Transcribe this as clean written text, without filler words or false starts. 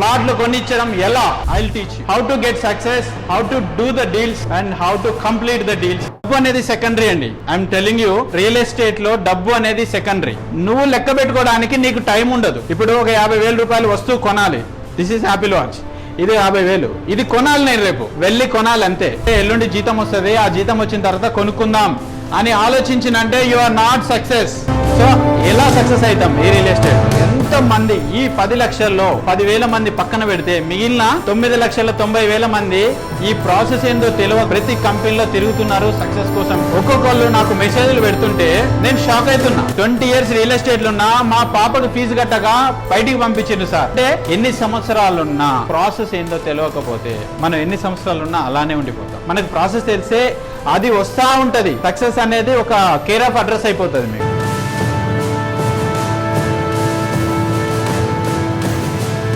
ప్లాట్లు కొనిచ్చడం ఎలా, I will teach how to get success, how to do the deals and how to complete the deals. డబ్బు అనేది secondary అండి. I'm telling you, real estate లో డబ్బు అనేది సెకండరీ. నువ్వు లెక్క పెట్టుకోవడానికి నీకు టైం ఉండదు. ఇప్పుడు ఒక 50,000 రూపాయలు వస్తువు కొనాలి. దిస్ ఈస్ యాపిల్ వాచ్, ఇది 50,000, ఇది కొనాలి, నేను రేపు వెళ్ళి కొనాలి అంతే. ఎల్లుండి జీతం వస్తుంది, ఆ జీతం వచ్చిన తర్వాత కొనుక్కుందాం అని ఆలోచించినంటే you are not success. So ఎలా సక్సెస్ అవుతాం ఈ రియల్ ఎస్టేట్? ఎంత మంది ఈ 10 లక్షల్లో 10,000 మంది పక్కన పెడితే మిగిలిన 9,90,000 మంది ఈ ప్రాసెస్ ఏందో తెలియ ప్రతి కంపెనీలో తిరుగుతున్నారు సక్సెస్ కోసం. ఒక్కొక్కళ్ళు నాకు మెసేజ్లు పెడుతుంటే నేను షాక్ అవుతున్నా. 20 years రియల్ ఎస్టేట్ లో మా పాపకు ఫీజు కట్టగా బయటికి పంపించిండు సార్. అంటే ఎన్ని సంవత్సరాలున్నా ప్రాసెస్ ఏందో తెలియకపోతే మనం ఎన్ని సంవత్సరాలున్నా అలానే ఉండిపోతాం. మనకి ప్రాసెస్ తెలిసే అది వస్తా ఉంటది. సక్సెస్ అనేది ఒక కేర్ ఆఫ్ అడ్రస్ అయిపోతుంది మీకు.